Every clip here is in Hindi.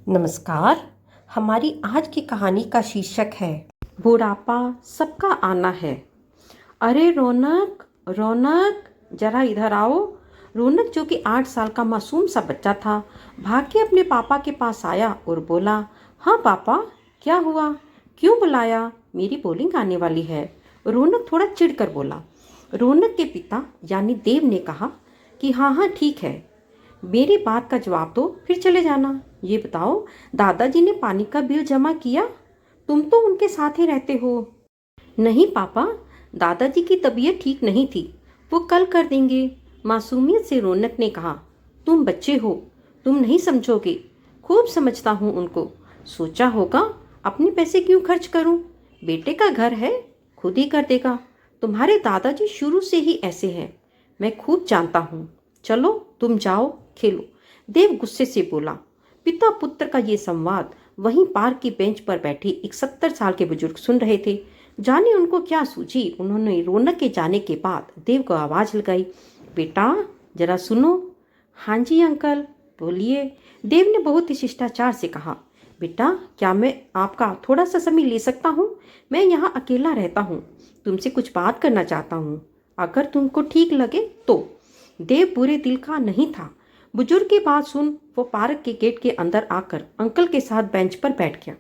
नमस्कार। हमारी आज की कहानी का शीर्षक है बुढ़ापा सबका आना है। अरे रौनक, रौनक, जरा इधर आओ। रौनक, जो कि 8 साल का मासूम सा बच्चा था, भाग के अपने पापा के पास आया और बोला, हाँ पापा, क्या हुआ, क्यों बुलाया, मेरी बॉलिंग आने वाली है। रौनक थोड़ा चिढ़कर बोला। रौनक के पिता यानी देव ने कहा कि हाँ हाँ ठीक है, मेरी बात का जवाब दो फिर चले जाना। ये बताओ, दादाजी ने पानी का बिल जमा किया? तुम तो उनके साथ ही रहते हो। नहीं पापा, दादाजी की तबीयत ठीक नहीं थी, वो कल कर देंगे, मासूमियत से रौनक ने कहा। तुम बच्चे हो, तुम नहीं समझोगे, खूब समझता हूँ उनको। सोचा होगा अपने पैसे क्यों खर्च करूँ, बेटे का घर है, खुद ही कर देगा। तुम्हारे दादाजी शुरू से ही ऐसे हैं, मैं खूब जानता हूँ। चलो तुम जाओ खेलो। देव गुस्से से बोला। पिता पुत्र का ये संवाद वहीं पार्क की बेंच पर बैठे एक 70 साल के बुजुर्ग सुन रहे थे। जाने उनको क्या सूझी, उन्होंने रौनक के जाने के बाद देव को आवाज लगाई, बेटा जरा सुनो। हाँ जी अंकल, बोलिए, देव ने बहुत ही शिष्टाचार से कहा। बेटा, क्या मैं आपका थोड़ा सा समय ले सकता हूँ? मैं यहाँ अकेला रहता हूँ, तुमसे कुछ बात करना चाहता हूँ, अगर तुमको ठीक लगे तो। देव बुरे दिल का नहीं था। बुजुर्ग की बात सुन वो पार्क के गेट के अंदर आकर अंकल के साथ बेंच पर बैठ गया।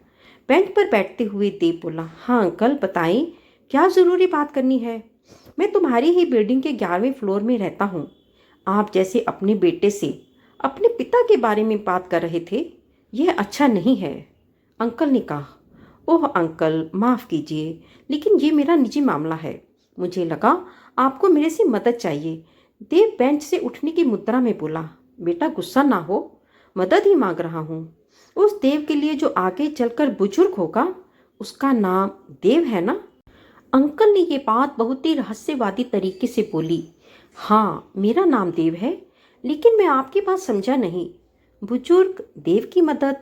बेंच पर बैठते हुए देव बोला, हाँ अंकल बताएं, क्या ज़रूरी बात करनी है? मैं तुम्हारी ही बिल्डिंग के 11वें फ्लोर में रहता हूँ। आप जैसे अपने बेटे से अपने पिता के बारे में बात कर रहे थे, यह अच्छा नहीं है। अंकल ने कहा, ओह अंकल माफ़ कीजिए, लेकिन ये मेरा निजी मामला है, मुझे लगा आपको मेरे से मदद चाहिए। देव बेंच से उठने की मुद्रा में बोला, बेटा गुस्सा ना हो, मदद ही मांग रहा हूँ। उस देव के लिए जो आगे चलकर बुजुर्ग होगा, उसका नाम देव है ना? अंकल ने ये बात बहुत ही रहस्यवादी तरीके से बोली। हाँ मेरा नाम देव है, लेकिन मैं आपकी बात समझा नहीं। बुजुर्ग देव की मदद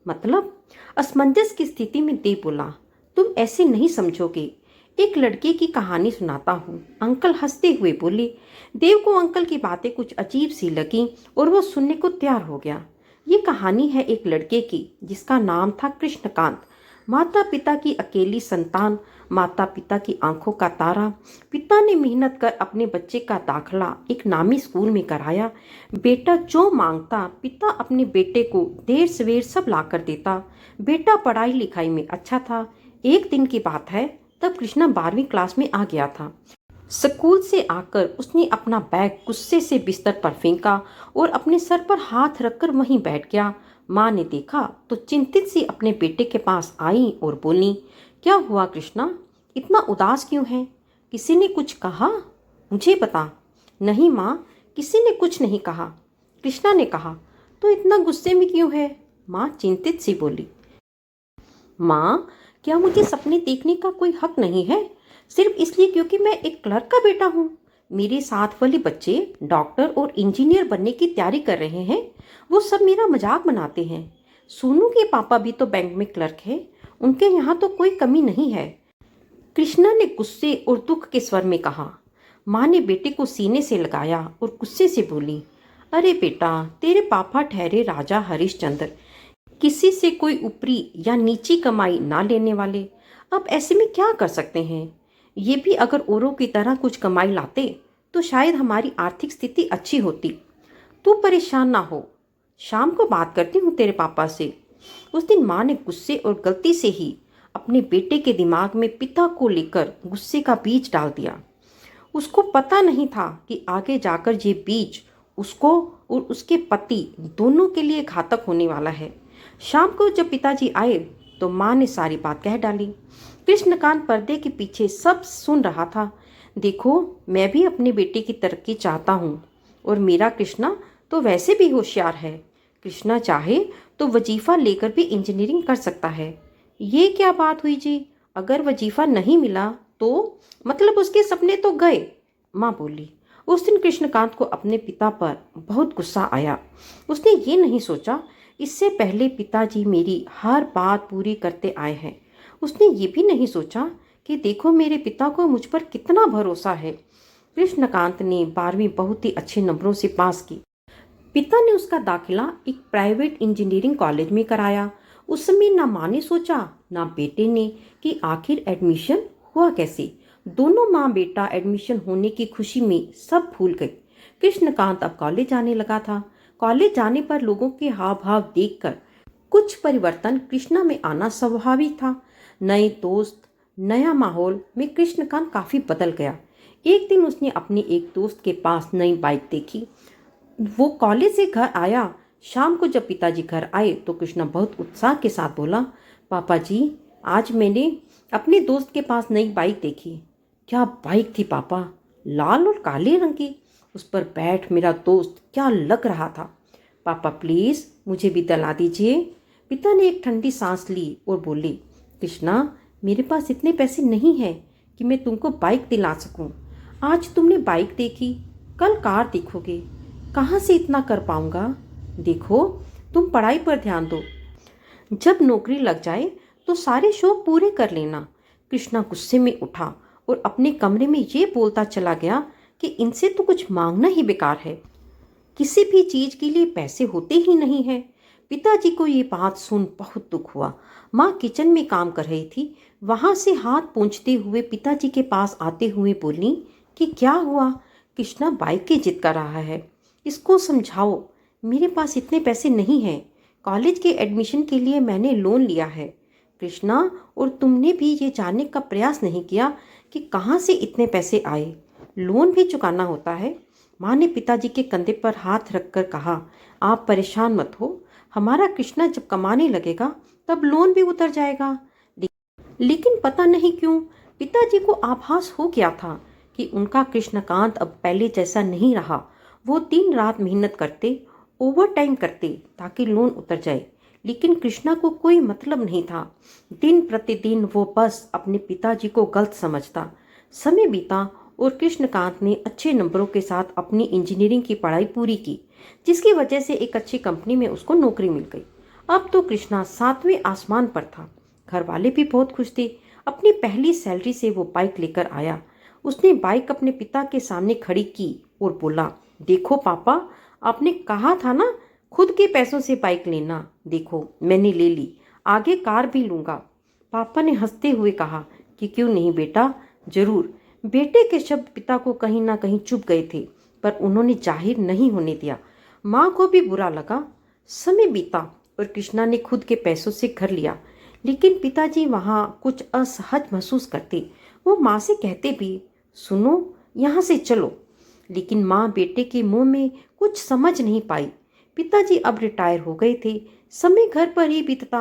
मतलब? असमंजस की स्थिति में देव बोला, तुम ऐसे नहीं समझोगे, एक लड़के की कहानी सुनाता हूँ। अंकल हंसते हुए बोले। देव को अंकल की बातें कुछ अजीब सी लगी और वो सुनने को तैयार हो गया। ये कहानी है एक लड़के की जिसका नाम था कृष्णकांत। माता पिता की अकेली संतान, माता पिता की आंखों का तारा। पिता ने मेहनत कर अपने बच्चे का दाखला एक नामी स्कूल में कराया। बेटा जो मांगता पिता अपने बेटे को देर सवेर सब ला कर देता। बेटा पढ़ाई लिखाई में अच्छा था। एक दिन की बात है, तब कृष्णा 12वीं क्लास में आ गया था। स्कूल से आकर उसने अपना बैग गुस्से से बिस्तर पर फेंका और अपने सर पर हाथ रखकर वहीं बैठ गया। माँ ने देखा तो चिंतित सी अपने बेटे के पास आई और बोली, क्या हुआ कृष्णा, इतना उदास क्यों है? किसी ने कुछ कहा? मुझे बता। नहीं माँ, किसी ने कुछ नहीं कहा। कृष्णा ने कहा, तो इतना गुस्से में क्यों है? माँ चिंतित सी बोली, माँ क्या मुझे सपने देखने का कोई हक नहीं है, सिर्फ इसलिए क्योंकि मैं एक क्लर्क का बेटा हूँ? मेरे साथ वाले बच्चे डॉक्टर और इंजीनियर बनने की तैयारी कर रहे हैं, वो सब मेरा मजाक बनाते हैं। सोनू के पापा भी तो बैंक में क्लर्क है, उनके यहाँ तो कोई कमी नहीं है। कृष्णा ने गुस्से और दुख के स्वर में कहा। माँ ने बेटे को सीने से लगाया और गुस्से से बोली, अरे बेटा, तेरे पापा ठहरे राजा हरिश्चंद्र, किसी से कोई ऊपरी या नीची कमाई ना लेने वाले। अब ऐसे में क्या कर सकते हैं? ये भी अगर औरों की तरह कुछ कमाई लाते तो शायद हमारी आर्थिक स्थिति अच्छी होती। तू परेशान ना हो, शाम को बात करती हूँ तेरे पापा से। उस दिन माँ ने गुस्से और गलती से ही अपने बेटे के दिमाग में पिता को लेकर गुस्से का बीज डाल दिया। उसको पता नहीं था कि आगे जाकर ये बीज उसको और उसके पति दोनों के लिए घातक होने वाला है। शाम को जब पिताजी आए तो माँ ने सारी बात कह डाली। कृष्णकांत पर्दे के पीछे सब सुन रहा था। देखो, मैं भी अपने बेटे की तरक्की चाहता हूँ, और मेरा कृष्णा तो वैसे भी होशियार है। कृष्णा चाहे तो वजीफा लेकर भी इंजीनियरिंग कर सकता है। ये क्या बात हुई जी, अगर वजीफा नहीं मिला तो मतलब उसके सपने तो गए, माँ बोली। उस दिन कृष्णकांत को अपने पिता पर बहुत गुस्सा आया। उसने ये नहीं सोचा, इससे पहले पिताजी मेरी हर बात पूरी करते आए हैं। उसने ये भी नहीं सोचा कि देखो मेरे पिता को मुझ पर कितना भरोसा है। कृष्णकांत ने 12वीं बहुत ही अच्छे नंबरों से पास की। पिता ने उसका दाखिला एक प्राइवेट इंजीनियरिंग कॉलेज में कराया। उस समय ना माँ ने सोचा ना बेटे ने कि आखिर एडमिशन हुआ कैसे। दोनों माँ बेटा एडमिशन होने की खुशी में सब भूल गए। कृष्णकांत अब कॉलेज जाने लगा था। कॉलेज जाने पर लोगों के हाव भाव देखकर कुछ परिवर्तन कृष्णा में आना स्वाभाविक था। नए दोस्त, नया माहौल में कृष्णकांत काफी बदल गया। एक दिन उसने अपने एक दोस्त के पास नई बाइक देखी। वो कॉलेज से घर आया। शाम को जब पिताजी घर आए तो कृष्णा बहुत उत्साह के साथ बोला, पापा जी, आज मैंने अपने दोस्त के पास नई बाइक देखी। क्या बाइक थी पापा, लाल और काले रंग की। उस पर बैठ मेरा दोस्त क्या लग रहा था। पापा प्लीज मुझे भी दिला दीजिए। पिता ने एक ठंडी सांस ली और बोले, कृष्णा, मेरे पास इतने पैसे नहीं हैं कि मैं तुमको बाइक दिला सकूं। आज तुमने बाइक देखी, कल कार देखोगे, कहाँ से इतना कर पाऊंगा। देखो, तुम पढ़ाई पर ध्यान दो। जब नौकरी लग जाए तो सारे शौक पूरे कर लेना। कृष्णा गुस्से में उठा और अपने कमरे में ये बोलता चला गया कि इनसे तो कुछ मांगना ही बेकार है। किसी भी चीज के लिए पैसे होते ही नहीं है। पिताजी को ये बात सुन बहुत दुख हुआ। माँ किचन में काम कर रही थी। वहां से हाथ पोंछते हुए पिताजी के पास आते हुए बोली कि क्या हुआ। कृष्णा बाइक की जिद कर रहा है, इसको समझाओ। मेरे पास इतने पैसे नहीं हैं। कॉलेज के एडमिशन के लिए मैंने लोन लिया है। कृष्णा, और तुमने भी ये जानने का प्रयास नहीं किया कि कहाँ से इतने पैसे आए। लोन भी चुकाना होता है। माँ ने पिताजी के कंधे पर हाथ रखकर कहा, आप परेशान मत हो। हमारा कृष्णा जब कमाने लगेगा तब लोन भी उतर जाएगा। लेकिन पता नहीं क्यों पिताजी को आभास हो गया था कि उनका कृष्णकांत अब पहले जैसा नहीं रहा। वो दिन रात मेहनत करते, ओवर टाइम करते ताकि लोन उतर जाए, लेकिन कृष्णा को कोई मतलब नहीं था। दिन प्रतिदिन वो बस अपने पिताजी को गलत समझता। समय बीता और कृष्णकांत ने अच्छे नंबरों के साथ अपनी इंजीनियरिंग की पढ़ाई पूरी की, जिसकी वजह से एक अच्छी कंपनी में उसको नौकरी मिल गई। अब तो कृष्णा 7वें आसमान पर था। घर वाले भी बहुत खुश थे। अपनी पहली सैलरी से वो बाइक लेकर आया। उसने बाइक अपने पिता के सामने खड़ी की और बोला, देखो पापा, आपने कहा था ना खुद के पैसों से बाइक लेना। देखो मैंने ले ली, आगे कार भी लूंगा। पापा ने हंसते हुए कहा कि क्यों नहीं बेटा, जरूर। बेटे के शब्द पिता को कहीं ना कहीं चुभ गए थे, पर उन्होंने जाहिर नहीं होने दिया। माँ को भी बुरा लगा। समय बीता और कृष्णा ने खुद के पैसों से घर लिया, लेकिन पिताजी वहाँ कुछ असहज महसूस करते। वो माँ से कहते भी, सुनो, यहाँ से चलो। लेकिन माँ बेटे के मुंह में कुछ समझ नहीं पाई। पिताजी अब रिटायर हो गए थे। समय घर पर ही बीतता।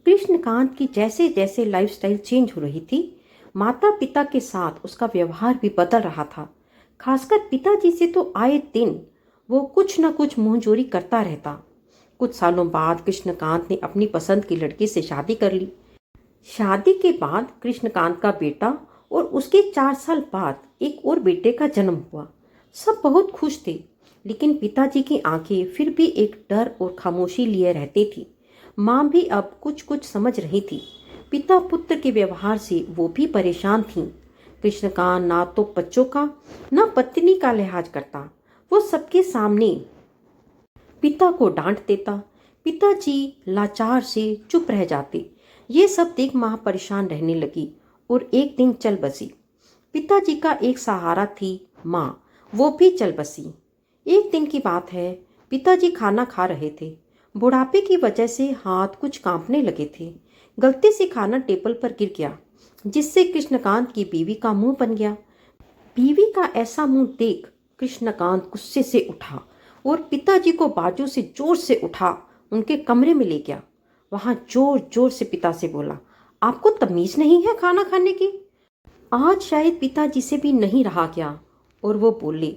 कृष्णकांत की जैसे जैसे लाइफस्टाइल चेंज हो रही थी, माता पिता के साथ उसका व्यवहार भी बदल रहा था। खासकर पिताजी से तो आए दिन वो कुछ न कुछ मुंहजोरी करता रहता। कुछ सालों बाद कृष्णकांत ने अपनी पसंद की लड़की से शादी कर ली। शादी के बाद कृष्णकांत का बेटा और उसके 4 साल बाद एक और बेटे का जन्म हुआ। सब बहुत खुश थे, लेकिन पिताजी की आंखें फिर भी एक डर और खामोशी लिए रहती थी। माँ भी अब कुछ कुछ समझ रही थी। पिता पुत्र के व्यवहार से वो भी परेशान थीं। कृष्णकांत ना तो बच्चों का ना पत्नी का लिहाज करता। वो सबके सामने पिता को डांट देता। पिताजी लाचार से चुप रह जाते। ये सब देख माँ परेशान रहने लगी और एक दिन चल बसी। पिताजी का एक सहारा थी माँ, वो भी चल बसी। एक दिन की बात है, पिताजी खाना खा रहे थे। बुढ़ापे की वजह से हाथ कुछ कांपने लगे थे। गलती से खाना टेबल पर गिर गया, जिससे कृष्णकांत की बीवी का मुंह बन गया। बीवी का ऐसा मुंह देख कृष्णकांत गुस्से से उठा और पिताजी को बाजू से जोर से उठा उनके कमरे में ले गया। वहां जोर जोर से पिता से बोला, आपको तमीज नहीं है खाना खाने की। आज शायद पिताजी से भी नहीं रहा गया और वो बोले,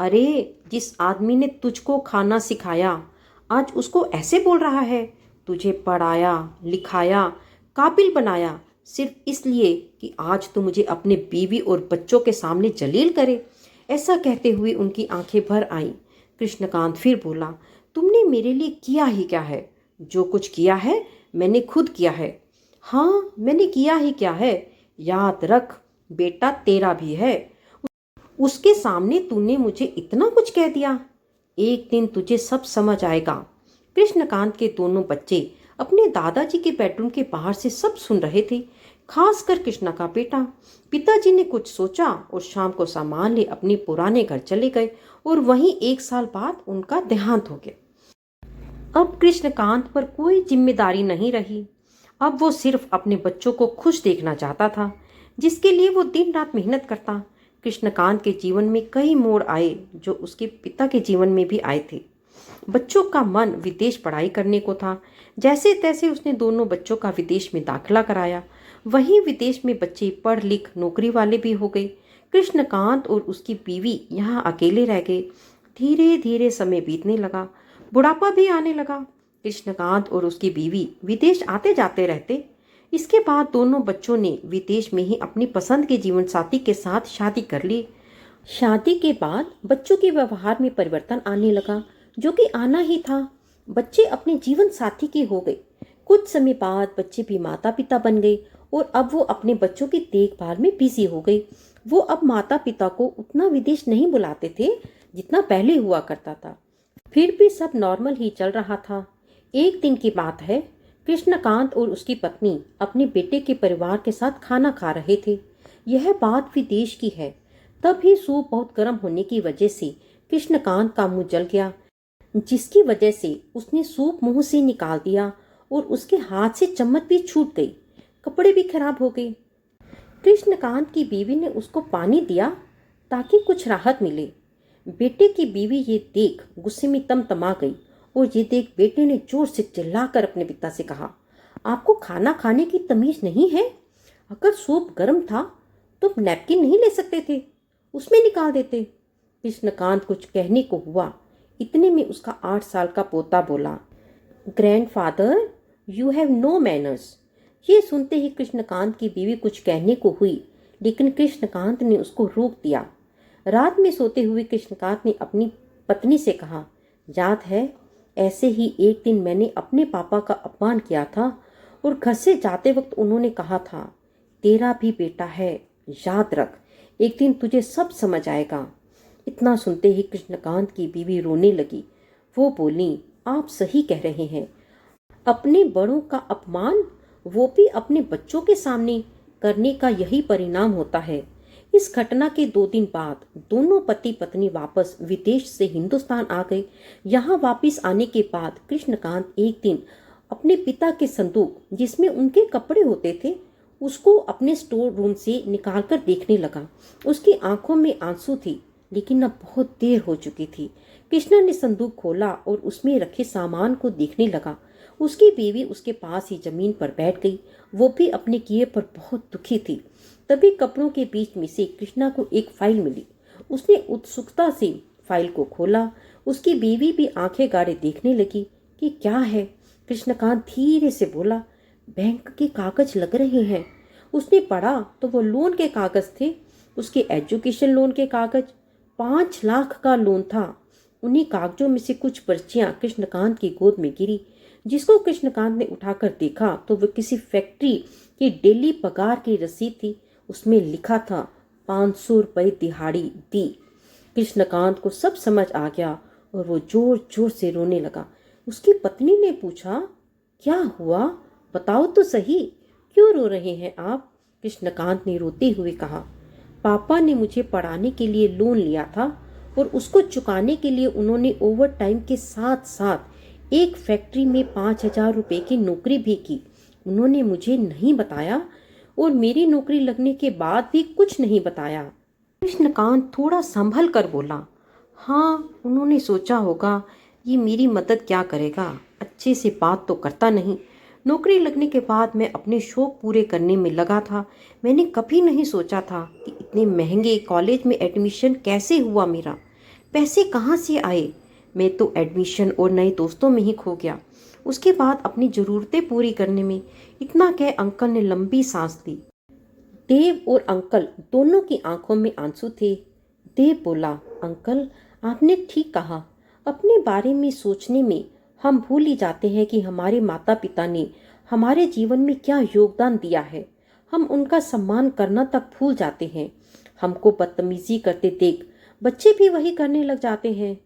अरे जिस आदमी ने तुझको खाना सिखाया आज उसको ऐसे बोल रहा है। तुझे पढ़ाया लिखाया काबिल बनाया सिर्फ इसलिए कि आज तू मुझे अपने बीवी और बच्चों के सामने जलील करे। ऐसा कहते हुए उनकी आंखें भर आईं। कृष्णकांत फिर बोला, तुमने मेरे लिए किया ही क्या है। जो कुछ किया है मैंने खुद किया है। हाँ, मैंने किया ही क्या है, याद रख, बेटा तेरा भी है। उसके सामने तूने मुझे इतना कुछ कह दिया। एक दिन तुझे सब समझ आएगा। कृष्णकांत के दोनों बच्चे अपने दादाजी के बेडरूम के बाहर से सब सुन रहे थे, खासकर कृष्णा का बेटा। पिताजी ने कुछ सोचा और शाम को सामान ले अपने पुराने घर चले गए और वहीं 1 साल बाद उनका देहांत हो गया। अब कृष्णकांत पर कोई जिम्मेदारी नहीं रही। अब वो सिर्फ अपने बच्चों को खुश देखना चाहता था, जिसके लिए वो दिन रात मेहनत करता। कृष्णकांत के जीवन में कई मोड़ आए जो उसके पिता के जीवन में भी आए थे। बच्चों का मन विदेश पढ़ाई करने को था। जैसे तैसे उसने दोनों बच्चों का विदेश में दाखिला कराया। वहीं विदेश में बच्चे पढ़ लिख नौकरी वाले भी हो गए। कृष्णकांत और उसकी बीवी यहाँ अकेले रह गए। धीरे धीरे समय बीतने लगा, बुढ़ापा भी आने लगा। कृष्णकांत और उसकी बीवी विदेश आते जाते रहते। इसके बाद दोनों बच्चों ने विदेश में ही अपनी पसंद के जीवन साथी के साथ शादी कर ली। शादी के बाद बच्चों के व्यवहार में परिवर्तन आने लगा, जो कि आना ही था। बच्चे अपने जीवन साथी के हो गए। कुछ समय बाद बच्चे भी माता पिता बन गए और अब वो अपने बच्चों की देखभाल में बिजी हो गई। वो अब माता पिता को उतना विदेश नहीं बुलाते थे जितना पहले हुआ करता था। फिर भी सब नॉर्मल ही चल रहा था। एक दिन की बात है, कृष्णकांत और उसकी पत्नी अपने बेटे के परिवार के साथ खाना खा रहे थे। यह बात विदेश की है। तभी सूप बहुत गर्म होने की वजह से कृष्णकांत का मुंह जल गया, जिसकी वजह से उसने सूप मुंह से निकाल दिया और उसके हाथ से चम्मच भी छूट गई। कपड़े भी खराब हो गए। कृष्णकांत की बीवी ने उसको पानी दिया ताकि कुछ राहत मिले। बेटे की बीवी ये देख गुस्से में तमतमा गई और ये देख बेटे ने जोर से चिल्लाकर अपने पिता से कहा, आपको खाना खाने की तमीज नहीं है? अगर सूप गर्म था तो नैपकिन नहीं ले सकते थे, उसमें निकाल देते। कृष्णकांत कुछ कहने को हुआ, इतने में उसका 8 साल का पोता बोला, grandfather you have no manners. ये सुनते ही कृष्णकांत की बीवी कुछ कहने को हुई, लेकिन कृष्णकांत ने उसको रोक दिया। रात में सोते हुए कृष्णकांत ने अपनी पत्नी से कहा, याद है ऐसे ही एक दिन मैंने अपने पापा का अपमान किया था और घर से जाते वक्त उन्होंने कहा था, तेरा भी बेटा है, याद रख, एक दिन तुझे सब समझ आएगा। इतना सुनते ही कृष्णकांत की बीवी रोने लगी। वो बोली, आप सही कह रहे हैं। अपने बड़ों का अपमान, वो भी अपने बच्चों के सामने, करने का यही परिणाम होता है। इस घटना के 2 दिन बाद दोनों पति पत्नी वापस विदेश से हिंदुस्तान आ गए। यहाँ वापस आने के बाद कृष्णकांत एक दिन अपने पिता के संदूक, जिसमें उनके कपड़े होते थे, उसको अपने स्टोर रूम से निकालकर देखने लगा। उसकी आंखों में आंसू थी, लेकिन अब बहुत देर हो चुकी थी। कृष्णा ने संदूक खोला और उसमें रखे सामान को देखने लगा। उसकी बीवी उसके पास ही जमीन पर बैठ गई। वो भी अपने किए पर बहुत दुखी थी। तभी कपड़ों के बीच में से कृष्णा को एक फाइल मिली। उसने उत्सुकता से फाइल को खोला। उसकी बीवी भी आंखें गाड़े देखने लगी कि क्या है। कृष्णकांत धीरे से बोला, बैंक के कागज लग रहे हैं। उसने पढ़ा तो वो लोन के कागज थे, उसके एजुकेशन लोन के कागज। 5 लाख का लोन था। उन्हीं कागजों में से कुछ पर्चियां कृष्णकांत की गोद में गिरी, जिसको कृष्णकांत ने उठाकर देखा तो वो किसी फैक्ट्री की डेली पगार की रसीद थी। उसमें लिखा था 500 रुपये दिहाड़ी दी। कृष्णकांत को सब समझ आ गया और वो जोर जोर से रोने लगा। उसकी पत्नी ने पूछा, क्या हुआ, बताओ तो सही, क्यों रो रहे हैं आप? कृष्णकांत ने रोते हुए कहा, पापा ने मुझे पढ़ाने के लिए लोन लिया था और उसको चुकाने के लिए उन्होंने ओवर टाइम के साथ साथ एक फैक्ट्री में 5,000 रुपये की नौकरी भी की। उन्होंने मुझे नहीं बताया और मेरी नौकरी लगने के बाद भी कुछ नहीं बताया। कृष्णकांत थोड़ा संभल कर बोला, हाँ, उन्होंने सोचा होगा ये मेरी मदद क्या करेगा, अच्छे से बात तो करता नहीं। नौकरी लगने के बाद मैं अपने शौक पूरे करने में लगा था। मैंने कभी नहीं सोचा था कि इतने महंगे कॉलेज में एडमिशन कैसे हुआ मेरा, पैसे कहाँ से आए। मैं तो एडमिशन और नए दोस्तों में ही खो गया। उसके बाद अपनी ज़रूरतें पूरी करने में। इतना कह अंकल ने लंबी सांस ली। देव और अंकल दोनों की आंखों में आंसू थे। देव बोला, अंकल आपने ठीक कहा, अपने बारे में सोचने में हम भूल ही जाते हैं कि हमारे माता पिता ने हमारे जीवन में क्या योगदान दिया है। हम उनका सम्मान करना तक भूल जाते हैं। हमको बदतमीजी करते देख बच्चे भी वही करने लग जाते हैं।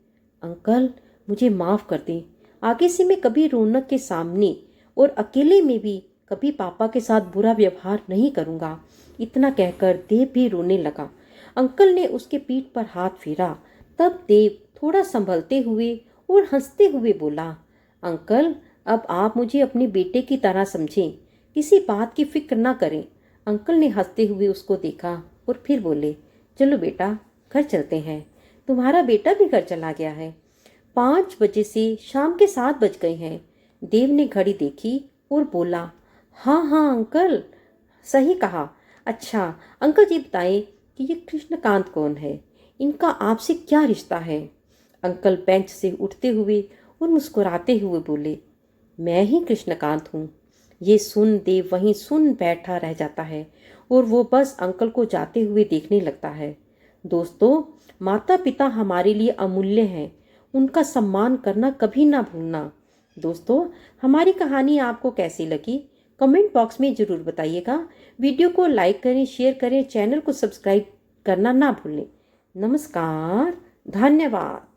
अंकल मुझे माफ़ कर दें, आगे से मैं कभी रौनक के सामने और अकेले में भी कभी पापा के साथ बुरा व्यवहार नहीं करूँगा। इतना कहकर देव भी रोने लगा। अंकल ने उसके पीठ पर हाथ फेरा। तब देव थोड़ा संभलते हुए और हंसते हुए बोला, अंकल अब आप मुझे अपने बेटे की तरह समझें, किसी बात की फिक्र ना करें। अंकल ने हंसते हुए उसको देखा और फिर बोले, चलो बेटा घर चलते हैं। तुम्हारा बेटा भी घर चला गया है। 5 बजे से शाम के 7 बज गए हैं। देव ने घड़ी देखी और बोला, हाँ हाँ अंकल, सही कहा। अच्छा अंकल जी बताएं कि ये कृष्णकांत कौन है, इनका आपसे क्या रिश्ता है। अंकल बेंच से उठते हुए और मुस्कुराते हुए बोले, मैं ही कृष्णकांत हूँ। ये सुन देव वहीं सुन बैठा रह जाता है और वो बस अंकल को जाते हुए देखने लगता है। दोस्तों, माता पिता हमारे लिए अमूल्य हैं, उनका सम्मान करना कभी ना भूलना। दोस्तों, हमारी कहानी आपको कैसी लगी कमेंट बॉक्स में ज़रूर बताइएगा। वीडियो को लाइक करें, शेयर करें, चैनल को सब्सक्राइब करना ना भूलें। नमस्कार, धन्यवाद।